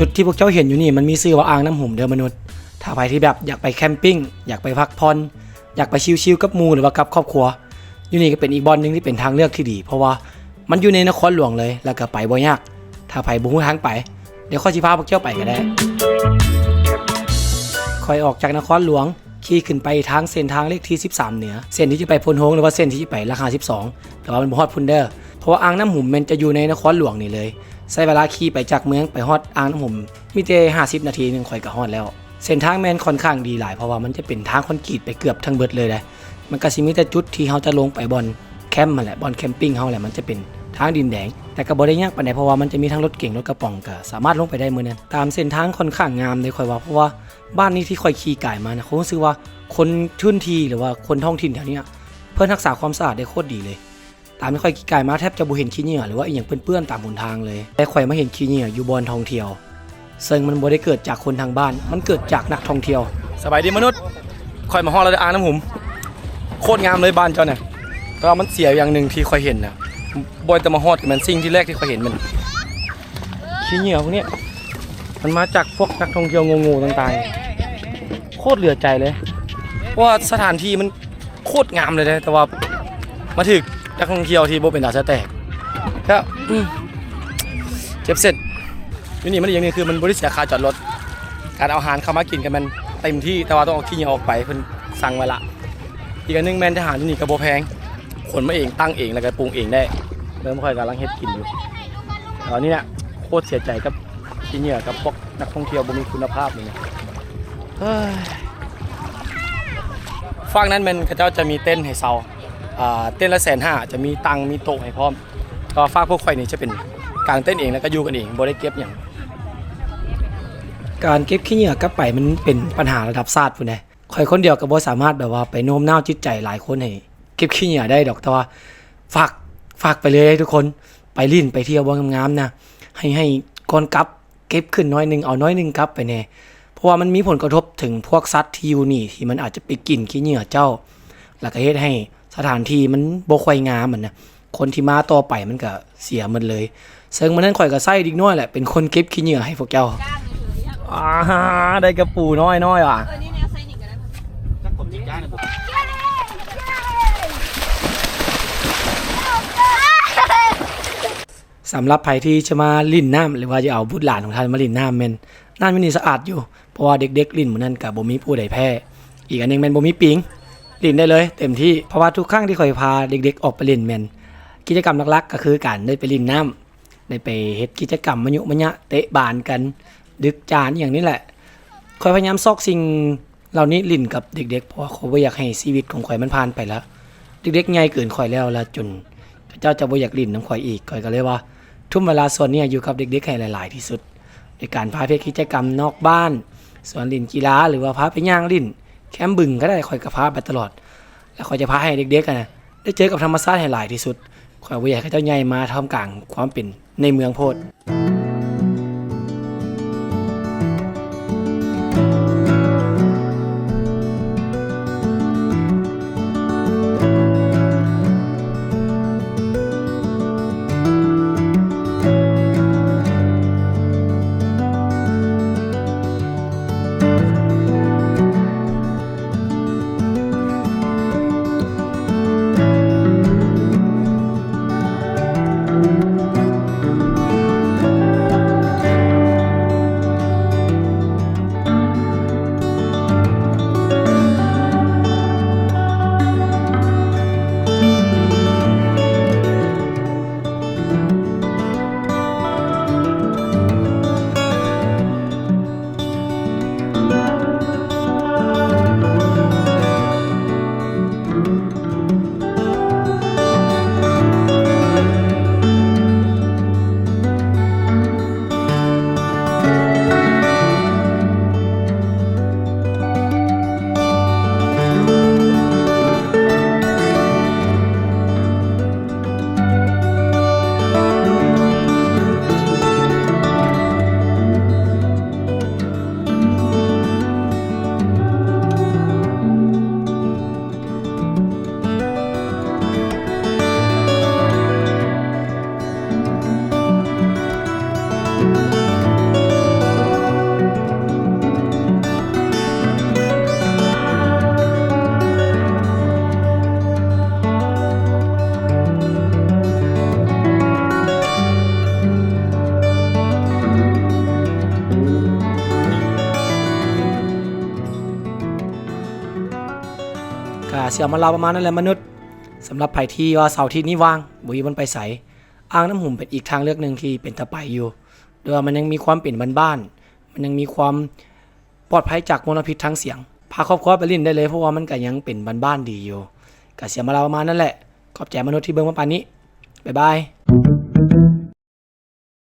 จุดที่พวกเจ้าเห็นอยู่นี่มันมีชื่อว่าอ่างน้ำหุ่มเด้อมนุษย์ถ้าใครที่แบบอยากไปแคมปิ้งอยากไปพักผ่อนอยากไปชิลๆกับหมู่หรือว่ากับครอบครัวอยู่นี่ก็เป็นอีกบอนนึงที่เป็นทางเลือกที่ดีเพราะว่ามันอยู่ในนครหลวงเลยแล้วก็ไปบ่ยากถ้าไปบ่ฮู้ทางไปเดี๋ยวค่อยสิพาพวกเจ้าไปก็ได้ค่อยออกจากนครหลวงขี่ขึ้นไปทางเส้นทางเลขที่13เหนือเส้นที่จะไปพลโฮงหรือว่าเส้นที่จะไปราคา12แต่ว่ามันบ่ฮอดพุ่นเด้อเพราะว่าอ่างน้ำหุ่มมันจะอยู่ในนครหลวงนี่เลยใช้เวลาขี่ไปจากเมืองไปฮอดอ่างน้ำหุ่มมีแต่50นาทีนึงค่อยก็ฮอดแล้วเส้นทางแม่นค่อนข้างดีหลายเพราะว่ามันจะเป็นทางคอนกรีตไปเกือบทั้งเบิดเลยแหละมันก็สิมีแต่จุดที่เฮาจะลงไปบอนแคมป์มาแหละบอนแคมปิ้งเฮาแหละมันจะเป็นทางดินแดงแต่ก็บ่ได้ยากปานใดเพราะว่ามันจะมีทั้งรถเก๋งรถกระป๋องก็สามารถลงไปได้มื้อนั้นตามเส้นทางค่อนข้างงามเลยค่อยว่าเพราะว่าบ้านนี้ที่ค่อยขี่ก่ายมานะเขารู้สึกว่าคนพื้นที่หรือว่าคนท้องถิ่นแถวนี้เพิ่นรักษาความสะอาดได้โคตรดีเลยตามที่ค่อยขี่ก่ายมาแทบจะบ่เห็นขี้เหงื่อหรือว่าอีหยังเปื้อนๆตามหนทางเลยแต่ค่อยมาเห็นขี้เหงื่ออยู่บนท่องเที่ยวซึ่งมันบ่ได้เกิดจากคนทางบ้านมันเกิดจากนักท่องเที่ยวสบายดีมนุษย์ค่อยมาฮอดแล้วอ่างน้ำหุ่มโคตรงามเลยบ้านเจ้าเนี่ยแต่ว่ามันเสียอย่างนึงที่ค่อยเห็นนะบ่อยแต่มาฮอดมันสิ่งที่แรกที่ค่อยเห็นมันขี้เหงื่อพวกนี้มันมาจากพวกนักท่องเที่ยวงงๆต่างๆโคตรเหลือใจเลยเพราะว่าสถานที่มันโคตรงามเลยนะแต่ว่ามาถึงนักท่องเที่ยวที่บ่เป็นตาสะแตกก็เจ็บเสร็จอยู่นี่มันอย่างนึงคือมันบ่ได้เสียค่าจอดรถการเอาอาหารเข้ามากินกันมันเต็มที่แต่ว่าต้องเอาขี้เหงื่อออกไปเพิ่นสั่งไว้ละอีกอันนึงแม่นทหารที่นี่ก็บ่แพงขนมาเองตั้งเองแล้วก็ปรุงเองได้เริ่มค่อยกำลังเฮ็ดกินอยู่ตอนนี้เนี่ยโคตรเสียใจกับขี้เหงื่อกับพวกนักท่องเที่ยวบ่มีคุณภาพเลยนะฝั่งนั้นมันเขาเจ้าจะมีเต้นให้เซาเต้นละ150,000จะมีตังมีโต๊ะให้พร้อมก็ฝากพวกข่อยนี่จะเป็นกางเต้นเองแล้วก็อยู่กันเองบ่ได้เก็บอย่างการเก็บขี้เหงื่อกลับไปมันเป็นปัญหาระดับชาติพุ่นนะข่อยคนเดียวก็บ่สามารถแบบว่าไปโน้มน้าวจิตใจหลายคนให้เก็บขี้เหงื่อได้ดอกแต่ว่าฝากไปเลยทุกคนไปลิ้นไปเที่ยวบ่งามๆนะให้ก่อนกลับเก็บขึ้นน้อยนึงเอาน้อยนึงกลับไปแน่เพราะว่ามันมีผลกระทบถึงพวกสัตว์ที่อยู่นี่ที่มันอาจจะไปกินขี้เหงื่อเจ้าแล้วก็เฮ็ดให้สถานที่มันบ่ค่อยงามนะคนที่มาต่อไปมันก็เสียหมดเลยซึ่งมันนั้นข่อยก็ใส่ดิกน้อยแหละเป็นคนเก็บขี้เหงื่อให้พวกเจ้าได้กระปูน้อยว่ะสำหรับใครที่จะมาลิ่นน้ำหรือว่าจะเอาบุตรหลานของท่านมาลิ่นน้ำน้ำมันนี่สะอาดอยู่เพราะว่าเด็กๆลิ่นเหมือนนั้นกับบ่มีผู้ใดแพ้อีกอันนึงแม่นบ่มีปิงลิ่นได้เลยเต็มที่เพราะว่าทุกครั้งที่ข่อยพาเด็กๆออกไปลิ่นแม่นกิจกรรมหลักๆก็คือการได้ไปลิ่นน้ำได้ไปเฮ็ดกิจกรรมมะยุมะยะเตะบานกันดึกจานอย่างนี้แหละข่อยพยายามซอกสิ่งเหล่านี้ลิ่นกับเด็กๆเพราะว่าข่อยบ่อยากให้ชีวิตของข่อยมันผ่านไปแล้วเด็กๆใหญ่เกินข่อยแล้วจนเจ้าจะบ่อยากลิ่นน้ำข่อยอีกข่อยก็เลยว่าทุ่มเวลาส่วนนี้อยู่กับเด็กๆให้หลายๆที่สุดในการพาไปกิจกรรมนอกบ้านสวนลิ่นกีฬาหรือว่าพาไปย่างลิ่นแคมป์บึงก็ได้ข่อยก็พาไปตลอดแล้วข่อยจะพาให้เด็กๆกันนะได้เจอกับธรรมชาติให้หลายที่สุดข่อยบ่อยากให้เจ้าใหญ่มาท่ามกลางความเป็นในเมืองโพด ก็เสียมาเล่าประมาณนั้นแหละมนุษย์สำหรับไผที่ว่าเสาร์อาทิตย์นี้ว่างบ่มีมันไปไสอ่างน้ำหุ่มเป็นอีกทางเลือกหนึ่งที่เป็นตะไปอยู่โดยว่ามันยังมีความเป็นบ้านๆมันยังมีความปลอดภัยจากมลพิษทางเสียงพาครอบครัวไปเล่นได้เลยเพราะว่ามันก็ยังเป็นบ้านๆดีอยู่ก็เสียมาเล่าประมาณนั้นแหละขอบใจมนุษย์ที่เบิ่งมาปานนี้บ๊ายบาย